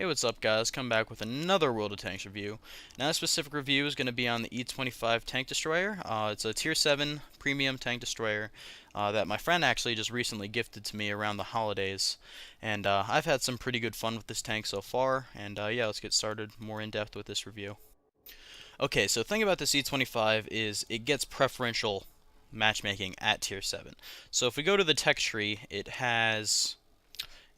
Hey, what's up guys? Come back with another World of Tanks review. Now this specific review is going to be on the E-25 tank destroyer. It's a tier 7 premium tank destroyer that my friend actually just recently gifted to me around the holidays. And I've had some pretty good fun with this tank so far. And yeah, let's get started more in depth with this review. Okay, so the thing about this E-25 is it gets preferential matchmaking at tier 7. So if we go to the tech tree, it has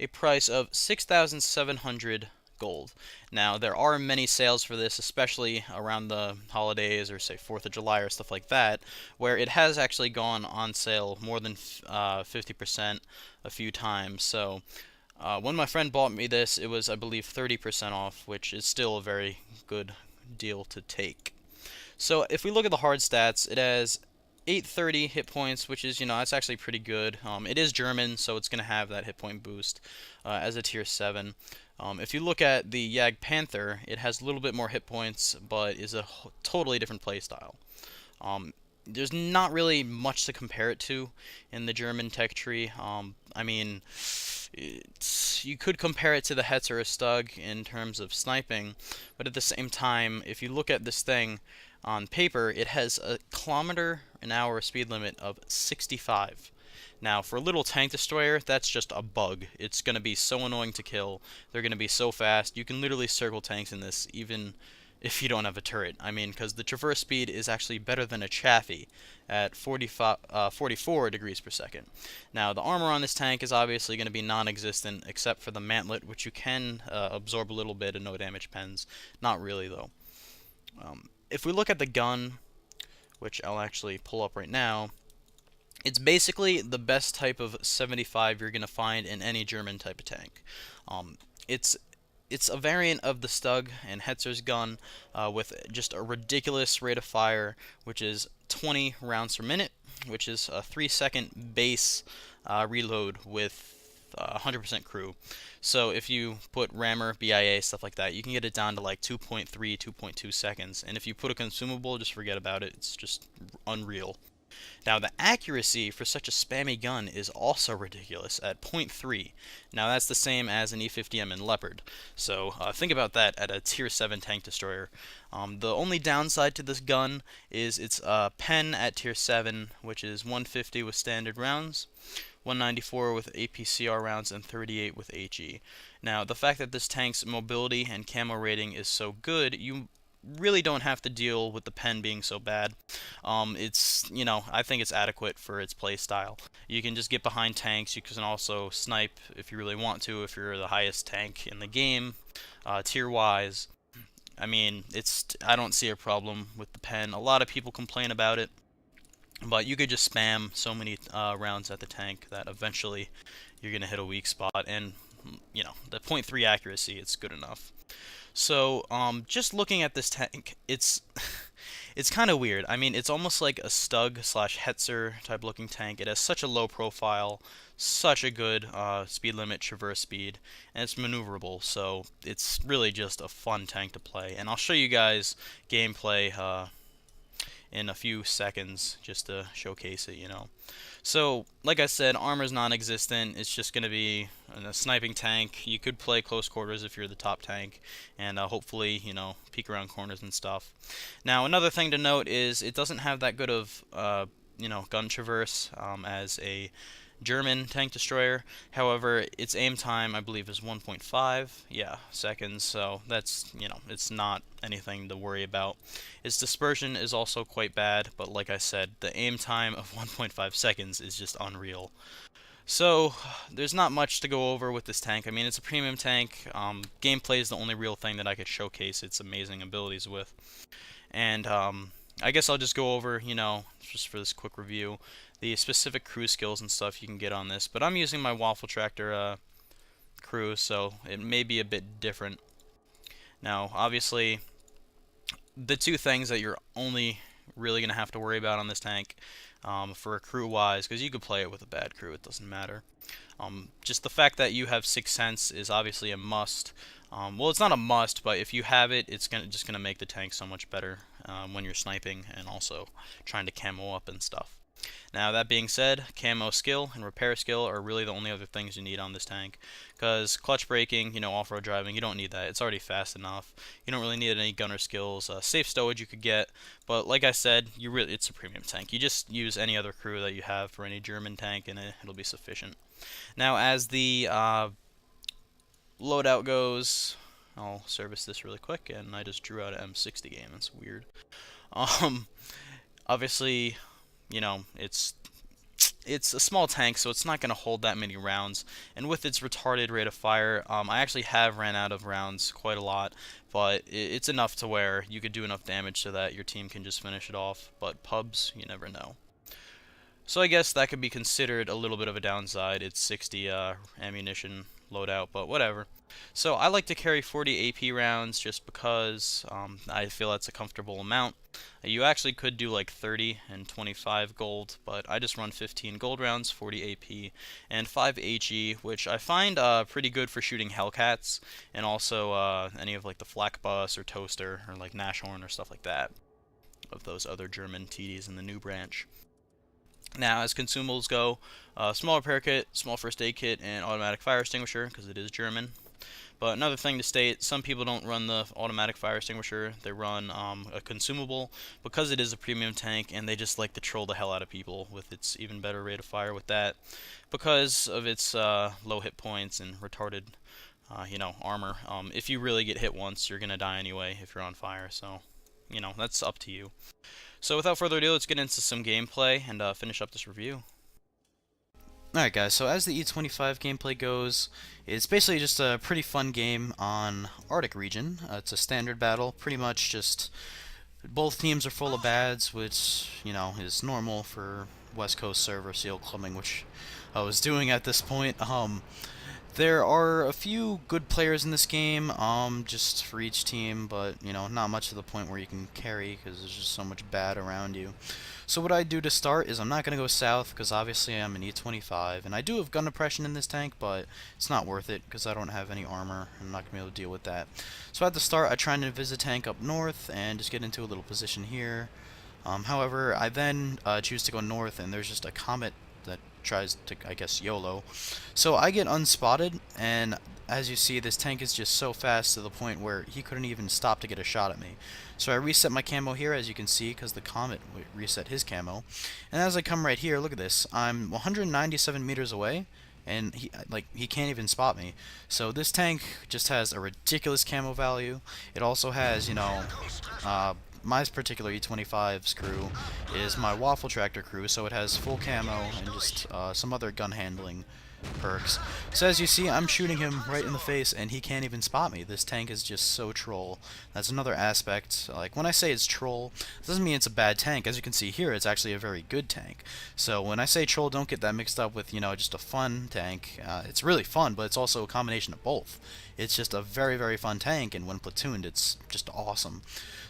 a price of 6,700 gold. Now, there are many sales for this, especially around the holidays or say 4th of July or stuff like that, where it has actually gone on sale more than 50% a few times. So, when my friend bought me this, it was, I believe, 30% off, which is still a very good deal to take. So, if we look at the hard stats, it has 830 hit points, which is, that's actually pretty good. It is German, so it's going to have that hit point boost as a tier 7. If you look at the Yag Panther, it has a little bit more hit points, but is a totally different playstyle. There's not really much to compare it to in the German tech tree. I mean, you could compare it to the Hetzer or Stug in terms of sniping, but at the same time, if you look at this thing on paper, it has a kilometer-an-hour speed limit of 65. Now, for a little tank destroyer, that's just a bug. It's going to be so annoying to kill. They're going to be so fast. You can literally circle tanks in this, even if you don't have a turret. I mean, because the traverse speed is actually better than a Chaffee at 44 degrees per second. Now, the armor on this tank is obviously going to be non-existent, except for the mantlet, which you can absorb a little bit of no damage pens. Not really, though. If we look at the gun, which I'll actually pull up right now, it's basically the best type of 75 you're going to find in any German type of tank. It's a variant of the Stug and Hetzer's gun with just a ridiculous rate of fire, which is 20 rounds per minute, which is a 3-second base reload with 100% crew. So if you put rammer, BIA, stuff like that, you can get it down to like 2.3, 2.2 seconds. And if you put a consumable, just forget about it. It's just unreal. Now, the accuracy for such a spammy gun is also ridiculous at 0.3. Now, that's the same as an E50M in Leopard. So, think about that at a Tier 7 tank destroyer. The only downside to this gun is its pen at Tier 7, which is 150 with standard rounds, 194 with APCR rounds, and 38 with HE. Now, the fact that this tank's mobility and camo rating is so good, you really don't have to deal with the pen being so bad. I think it's adequate for its play style. You can just get behind tanks. You can also snipe if you really want to, if you're the highest tank in the game, tier-wise. I mean, I don't see a problem with the pen. A lot of people complain about it, but you could just spam so many rounds at the tank that eventually you're going to hit a weak spot, and, the 0.3 accuracy, it's good enough. So, just looking at this tank, it's kind of weird. I mean, it's almost like a Stug slash Hetzer type looking tank. It has such a low profile, such a good speed limit, traverse speed, and it's maneuverable. So it's really just a fun tank to play. And I'll show you guys gameplay in a few seconds just to showcase it, So, like I said, armor's non-existent. It's just going to be a sniping tank. You could play close quarters if you're the top tank, and hopefully, peek around corners and stuff. Now, another thing to note is it doesn't have that good of, gun traverse as a German tank destroyer. However, its aim time, I believe, is 1.5 seconds, so that's, it's not anything to worry about. Its dispersion is also quite bad, but like I said, the aim time of 1.5 seconds is just unreal. So, there's not much to go over with this tank. I mean, it's a premium tank. Gameplay is the only real thing that I could showcase its amazing abilities with. And, I guess I'll just go over, just for this quick review, the specific crew skills and stuff you can get on this. But I'm using my Waffle Tractor crew, so it may be a bit different. Now, obviously, the two things that you're only really going to have to worry about on this tank for a crew-wise, because you could play it with a bad crew, it doesn't matter. Just the fact that you have Sixth Sense is obviously a must. Well, it's not a must, but if you have it, it's just gonna make the tank so much better when you're sniping and also trying to camo up and stuff. Now, that being said, camo skill and repair skill are really the only other things you need on this tank. Because clutch braking, off-road driving, you don't need that. It's already fast enough. You don't really need any gunner skills. Safe stowage you could get, but like I said, it's a premium tank. You just use any other crew that you have for any German tank, and it'll be sufficient. Now, as the loadout goes, I'll service this really quick, and I just drew out an M60 game. That's weird. Um, Obviously, it's a small tank, so it's not going to hold that many rounds. And with its retarded rate of fire, I actually have ran out of rounds quite a lot, but it's enough to where you could do enough damage so that your team can just finish it off. But pubs, you never know. So I guess that could be considered a little bit of a downside. It's 60 ammunition loadout, but whatever. So I like to carry 40 AP rounds just because I feel that's a comfortable amount. You actually could do like 30 and 25 gold, but I just run 15 gold rounds, 40 AP, and 5 HE, which I find pretty good for shooting Hellcats, and also any of like the Flak Bus or Toaster or like Nashorn or stuff like that, of those other German TDs in the new branch. Now, as consumables go, small repair kit, small first aid kit, and automatic fire extinguisher, because it is German. But another thing to state, some people don't run the automatic fire extinguisher, they run a consumable, because it is a premium tank, and they just like to troll the hell out of people with its even better rate of fire with that, because of its low hit points and retarded, armor. If you really get hit once, you're going to die anyway if you're on fire, so, that's up to you. So without further ado, let's get into some gameplay and finish up this review. Alright guys, so as the E-25 gameplay goes, it's basically just a pretty fun game on Arctic region. It's a standard battle, pretty much just both teams are full of bads, which, is normal for West Coast server seal clubbing, which I was doing at this point. There are a few good players in this game, just for each team, but, not much to the point where you can carry, because there's just so much bad around you. So what I do to start is I'm not going to go south, because obviously I'm an E-25, and I do have gun depression in this tank, but it's not worth it, because I don't have any armor, and I'm not going to be able to deal with that. So at the start, I try and invis a tank up north, and just get into a little position here. However, I then choose to go north, and there's just a comet that tries to, I guess, YOLO. So I get unspotted, and as you see, this tank is just so fast to the point where he couldn't even stop to get a shot at me. So I reset my camo here, as you can see, because the comet reset his camo. And as I come right here, look at this. I'm 197 meters away, and he can't even spot me. So this tank just has a ridiculous camo value. It also has, my particular E-25's crew is my Waffle Tractor crew, so it has full camo and just some other gun handling perks. So as you see, I'm shooting him right in the face, and he can't even spot me. This tank is just so troll. That's another aspect. Like, when I say it's troll, it doesn't mean it's a bad tank. As you can see here, it's actually a very good tank. So when I say troll, don't get that mixed up with, just a fun tank. It's really fun, but it's also a combination of both. It's just a very, very fun tank, and when platooned, it's just awesome.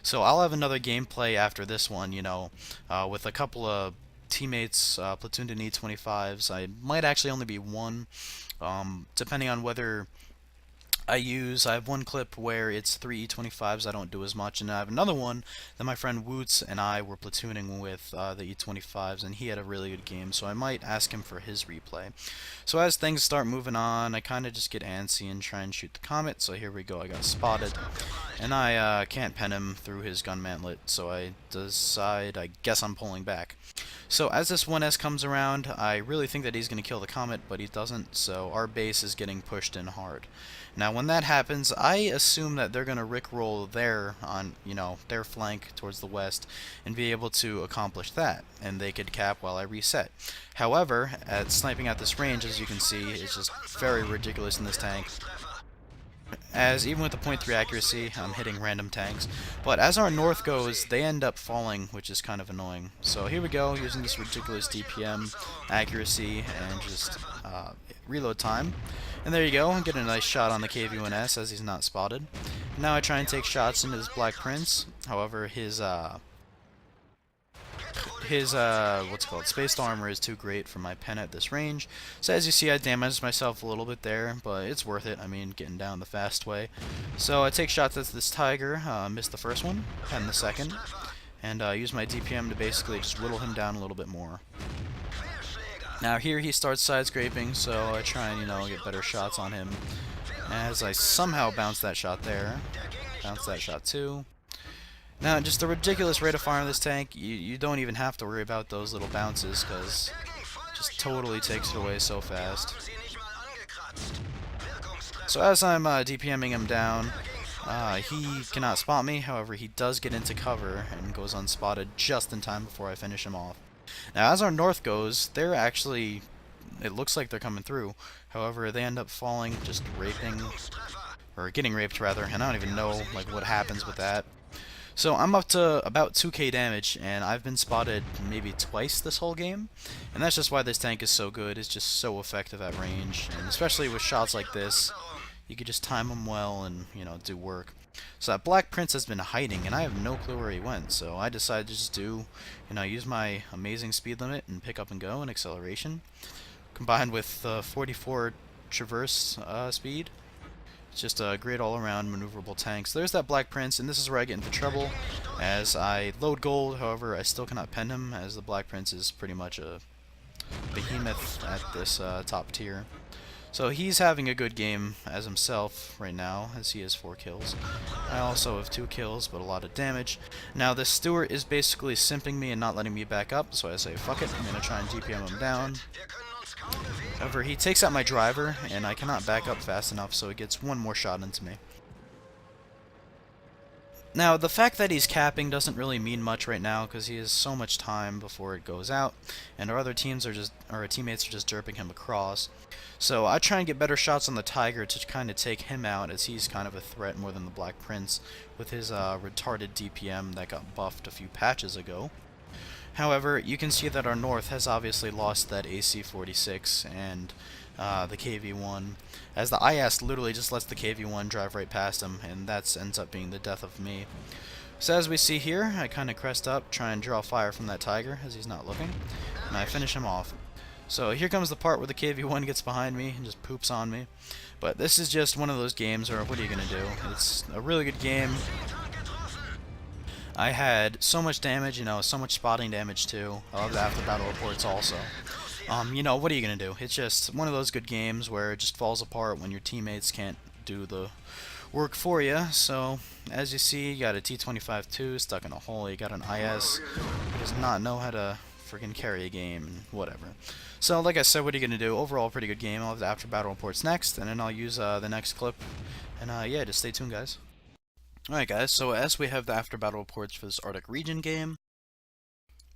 So I'll have another gameplay after this one, with a couple of teammates platooned in E-25s. I might actually only be one, depending on whether I have one clip where it's 3 E-25s, I don't do as much, and I have another one that my friend Woots and I were platooning with the E-25s, and he had a really good game, so I might ask him for his replay. So as things start moving on, I kind of just get antsy and try and shoot the comet, so here we go, I got spotted, and I can't pen him through his gun mantlet, so I decide, I guess I'm pulling back. So as this 1S comes around, I really think that he's going to kill the comet, but he doesn't, so our base is getting pushed in hard. Now when that happens, I assume that they're going to rickroll their flank towards the west and be able to accomplish that, and they could cap while I reset. However, at sniping at this range, as you can see, it's just very ridiculous in this tank, as even with the .3 accuracy, I'm hitting random tanks. But as our north goes, they end up falling, which is kind of annoying. So here we go, using this ridiculous DPM accuracy and just reload time. And there you go, get a nice shot on the KV-1S as he's not spotted. Now I try and take shots into this Black Prince. However, his what's it called, spaced armor is too great for my pen at this range. So as you see, I damaged myself a little bit there, but it's worth it. I mean, getting down the fast way. So I take shots at this Tiger, missed the first one, pen the second, and use my DPM to basically just whittle him down a little bit more. Now here he starts side scraping, so I try and, you know, get better shots on him. As I somehow bounce that shot there. Bounce that shot too. Now, just the ridiculous rate of fire on this tank, you don't even have to worry about those little bounces, because it just totally takes it away so fast. So as I'm DPMing him down, he cannot spot me. However, he does get into cover and goes unspotted just in time before I finish him off. Now, as our north goes, they're actually, it looks like they're coming through. However, they end up falling, just raping, or getting raped rather, and I don't even know like what happens with that. So I'm up to about 2k damage, and I've been spotted maybe twice this whole game, and that's just why this tank is so good. It's just so effective at range, and especially with shots like this, you could just time them well and, you know, do work. So that Black Prince has been hiding, and I have no clue where he went, so I decided to just do, you know, use my amazing speed limit and pick up and go and acceleration, combined with 44 traverse speed. It's just a great all-around maneuverable tank. So there's that Black Prince, and this is where I get into trouble, as I load gold. However, I still cannot pen him, as the Black Prince is pretty much a behemoth at this top tier. So he's having a good game as himself right now, as he has 4 kills. I also have 2 kills, but a lot of damage. Now this Stewart is basically simping me and not letting me back up, so I say, fuck it, I'm going to try and DPM him down. However, he takes out my driver, and I cannot back up fast enough, so he gets one more shot into me. Now, the fact that he's capping doesn't really mean much right now, because he has so much time before it goes out, and our other teams are just, or our teammates are just derping him across. So I try and get better shots on the Tiger to kind of take him out, as he's kind of a threat more than the Black Prince, with his retarded DPM that got buffed a few patches ago. However, you can see that our north has obviously lost that AC-46 and the KV-1, as the IS literally just lets the KV-1 drive right past him, and that ends up being the death of me. So as we see here, I kind of crest up, try and draw fire from that Tiger as he's not looking, and I finish him off. So here comes the part where the KV-1 gets behind me and just poops on me. But this is just one of those games where, what are you going to do? It's a really good game. I had so much damage, you know, so much spotting damage too. I love the after battle reports also. You know, what are you gonna do? It's just one of those good games where it just falls apart when your teammates can't do the work for you. So, as you see, you got a T-25 too, stuck in a hole. You got an IS who does not know how to freaking carry a game and whatever. So, like I said, what are you gonna do? Overall, pretty good game. I'll have the after battle reports next, and then I'll use the next clip. And yeah, just stay tuned, guys. Alright guys, so as we have the after battle reports for this Arctic region game,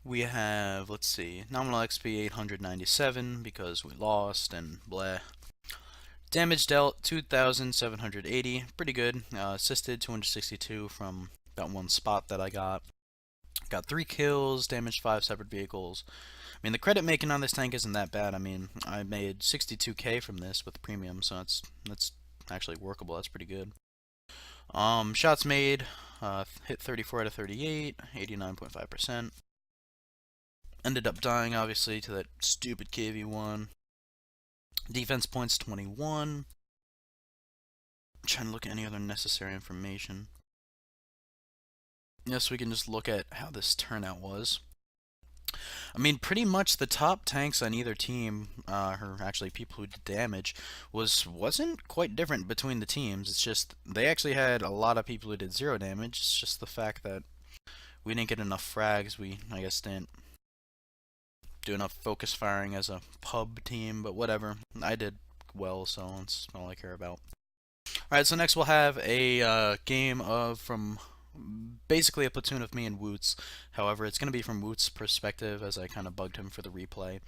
we have, let's see, nominal XP 897 because we lost and bleh. Damage dealt 2,780, pretty good. Assisted 262 from that one spot that I got. Got 3 kills, damaged 5 separate vehicles. I mean, the credit making on this tank isn't that bad. I mean, I made 62k from this with premium, so that's actually workable. That's pretty good. Shots made, hit 34 out of 38, 89.5%. Ended up dying, obviously, to that stupid KV-1. Defense points, 21. I'm trying to look at any other necessary information. Yes, we can just look at how this turnout was. I mean, pretty much the top tanks on either team, or actually people who did damage, wasn't quite different between the teams. It's just they actually had a lot of people who did 0 damage. It's just the fact that we didn't get enough frags. We, I guess, didn't do enough focus firing as a pub team, but whatever. I did well, so that's all I care about. Alright, so next we'll have a game from basically a platoon of me and Woots. However, it's going to be from Woots' perspective, as I kind of bugged him for the replay.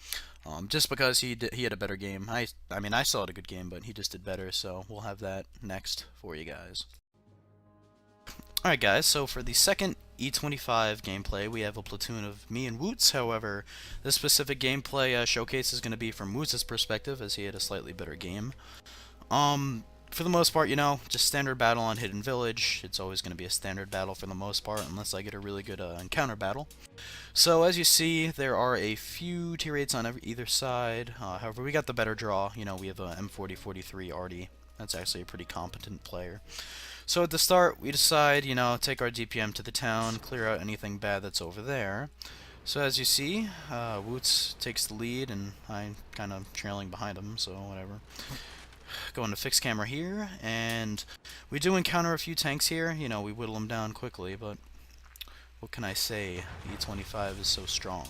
Just because he had a better game. I mean, I still had a good game, but he just did better, so we'll have that next for you guys. Alright guys, so for the second E-25 gameplay, we have a platoon of me and Woots. However, this specific gameplay showcase is going to be from Woots' perspective, as he had a slightly better game. For the most part, you know, just standard battle on Hidden Village. It's always going to be a standard battle for the most part, unless I get a really good encounter battle. So, as you see, there are a few tier 8s on either side. However, we got the better draw. You know, we have a M40-43 already That's actually a pretty competent player. So at the start, we decide, take our DPM to the town, clear out anything bad that's over there. So as you see, Woots takes the lead, and I'm kind of trailing behind him, so whatever. Go into fixed camera here, and we do encounter a few tanks here. We whittle them down quickly, but what can I say? E-25 is so strong.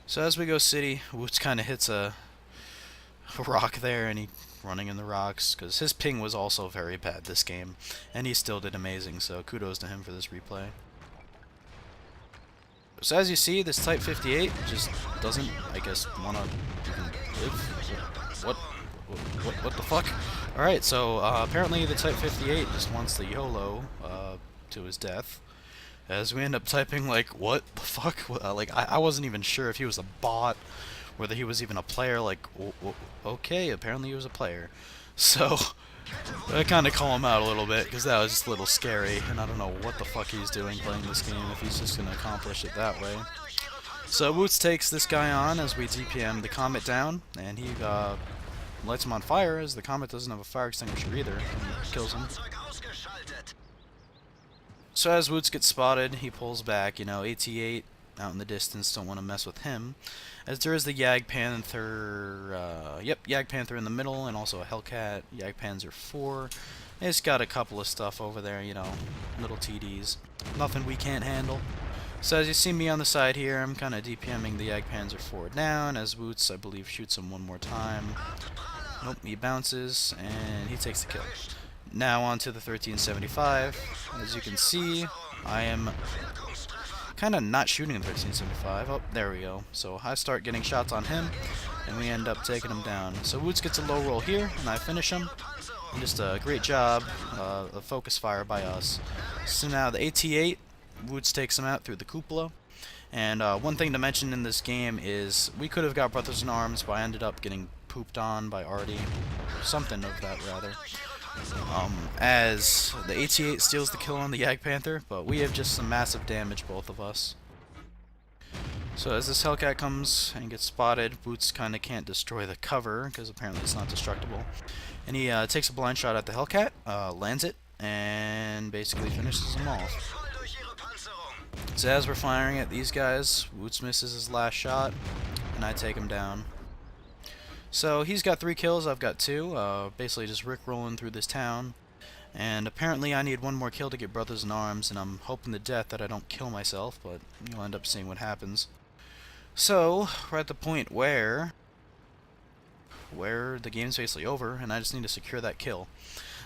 So as we go city, Woots kind of hits a rock there, and he running in the rocks, because his ping was also very bad this game, and he still did amazing, so kudos to him for this replay. So as you see, this Type 58 just doesn't, I guess, want to even live. What the fuck? Alright, so apparently the Type 58 just wants the YOLO to his death, as we end up typing, like, what the fuck? I wasn't even sure if he was a bot, whether he was even a player. Like, okay, apparently he was a player. So I kind of call him out a little bit, because that was just a little scary, and I don't know what the fuck he's doing playing this game if he's just going to accomplish it that way. So Woots takes this guy on as we DPM the Comet down, and he lights him on fire, as the Comet doesn't have a fire extinguisher either, and kills him. So as Woots gets spotted, he pulls back. AT-8 out in the distance, don't want to mess with him, as there is the Jagdpanther, Jagdpanther in the middle, and also a Hellcat, Jagdpanzer 4. It's got a couple of stuff over there, little TDs, nothing we can't handle. So as you see me on the side here, I'm kind of DPMing the Jagdpanzer 4 down, as Woots, I believe, shoots him one more time. Nope, he bounces, and he takes the kill. Now on to the 1375. As you can see, I am kind of not shooting the 1375. Oh, there we go. So I start getting shots on him, and we end up taking him down. So Woots gets a low roll here, and I finish him. And just a great job of focus fire by us. So now the AT-8, Woots takes him out through the cupola. And one thing to mention in this game is we could have got Brothers in Arms, but I ended up getting pooped on by Artie. Something of that, rather. As the AT-8 steals the kill on the Jagdpanther, but we have just some massive damage, both of us. So as this Hellcat comes and gets spotted, Woots kind of can't destroy the cover, because apparently it's not destructible. And he takes a blind shot at the Hellcat, lands it, and basically finishes them off. So as we're firing at these guys, Woots misses his last shot, and I take him down. So he's got 3 kills, I've got 2, basically just rickrolling through this town. And apparently I need one more kill to get Brothers in Arms, and I'm hoping to death that I don't kill myself, but you'll end up seeing what happens. So, we're at the point where the game's basically over, and I just need to secure that kill.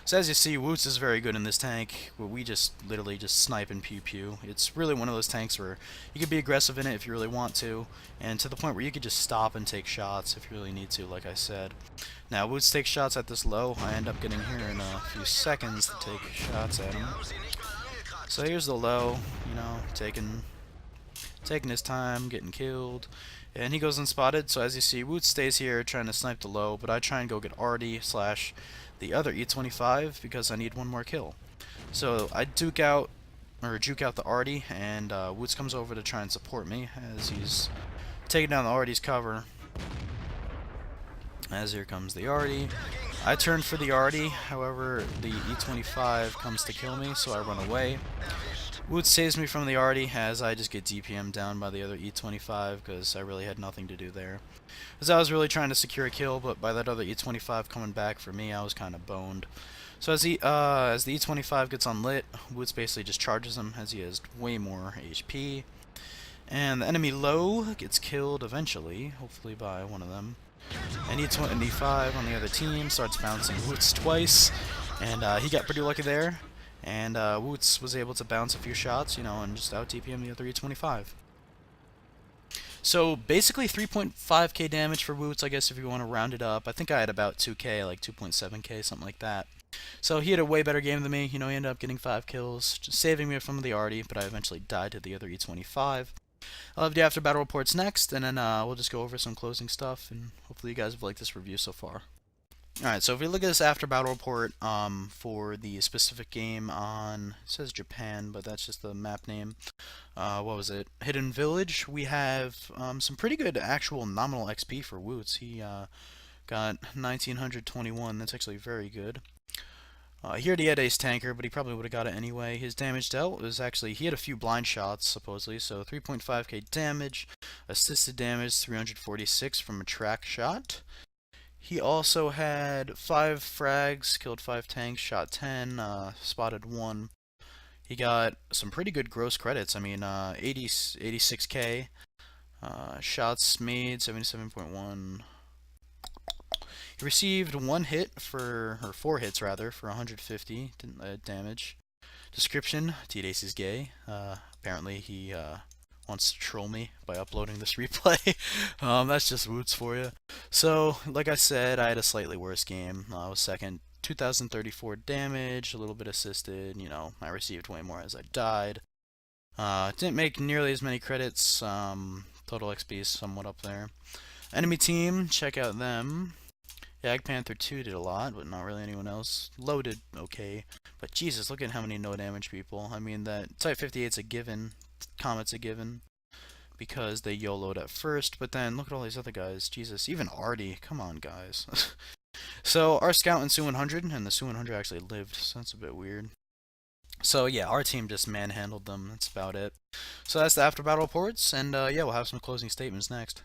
So as you see, Woots is very good in this tank, where we just literally just snipe and pew-pew. It's really one of those tanks where you can be aggressive in it if you really want to, and to the point where you could just stop and take shots if you really need to, like I said. Now, Woots takes shots at this low. I end up getting here in a few seconds to take shots at him. So here's the low, taking his time, getting killed. And he goes unspotted, so as you see, Woots stays here trying to snipe the low, but I try and go get Artie / the other E-25 because I need one more kill. So I juke out the Artie, and Woots comes over to try and support me as he's taking down the Artie's cover. As here comes the Artie. I turn for the Artie, however the E-25 comes to kill me, so I run away. Woots saves me from the Artie as I just get DPM down by the other E-25 because I really had nothing to do there. As I was really trying to secure a kill, but by that other E-25 coming back for me, I was kind of boned. So as the E-25 gets unlit, Woots basically just charges him as he has way more HP. And the enemy low gets killed eventually, hopefully by one of them. And E-25 on the other team starts bouncing Woots twice, and he got pretty lucky there. And Woots was able to bounce a few shots, and just out-DPM the other E-25. So basically 3.5k damage for Woots, I guess, if you want to round it up. I think I had about 2k, like 2.7k, something like that. So he had a way better game than me. He ended up getting 5 kills, just saving me from the Artie, but I eventually died to the other E-25. I'll have the after battle reports next, and then we'll just go over some closing stuff, and hopefully you guys have liked this review so far. Alright, so if we look at this after battle report for the specific game on, it says Japan, but that's just the map name. What was it? Hidden Village. We have some pretty good actual nominal XP for Woots. He Got 1921. That's actually very good. He already had Ace Tanker, but he probably would have got it anyway. His damage dealt was actually, he had a few blind shots, supposedly, so 3.5k damage. Assisted damage, 346 from a track shot. He also had 5 frags, killed 5 tanks, shot 10, spotted 1. He got some pretty good gross credits. I mean, 86k. Shots made, 77.1. He received 1 hit for, or 4 hits rather, for 150 damage. Description: T-Dace is gay. Apparently he wants to troll me by uploading this replay. That's just Woots for you. So, like I said, I had a slightly worse game. I was second. 2034 damage, a little bit assisted. You know, I received way more as I died. Didn't make nearly as many credits. Total XP is somewhat up there. Enemy team, check out them. Jag Panther 2 did a lot, but not really anyone else. Loaded, okay. But Jesus, look at how many no damage people. I mean, that Type 58's a given. Comet's a given. Because they YOLO'd at first, but then look at all these other guys. Jesus, even Artie. Come on, guys. So, our scout in Su-100, and the Su-100 actually lived, so that's a bit weird. So, yeah, our team just manhandled them. That's about it. So, that's the after battle reports, and yeah, we'll have some closing statements next.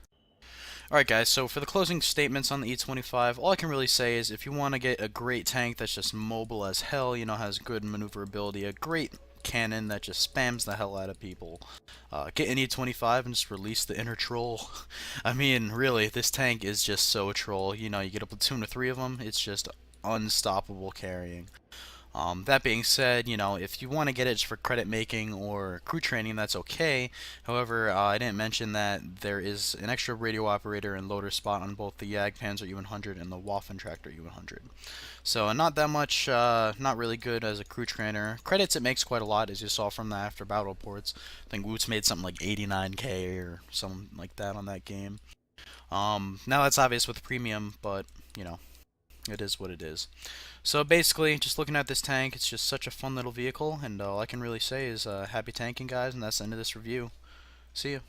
Alright guys, so for the closing statements on the E-25, all I can really say is if you want to get a great tank that's just mobile as hell, you know, has good maneuverability, a great cannon that just spams the hell out of people, get an E-25 and just release the inner troll. I mean, really, this tank is just so troll. You know, you get a platoon of 3 of them, it's just unstoppable carrying. That being said, you know, if you want to get it just for credit making or crew training, that's okay. However, I didn't mention that there is an extra radio operator and loader spot on both the Jagdpanzer U-100 and the Waffen Tractor U-100. So not that much, not really good as a crew trainer. Credits it makes quite a lot, as you saw from the after battle reports. I think Woots made something like 89k or something like that on that game. Now that's obvious with premium, but, you know, it is what it is. So basically, just looking at this tank, it's just such a fun little vehicle, and all I can really say is happy tanking, guys, and that's the end of this review. See ya.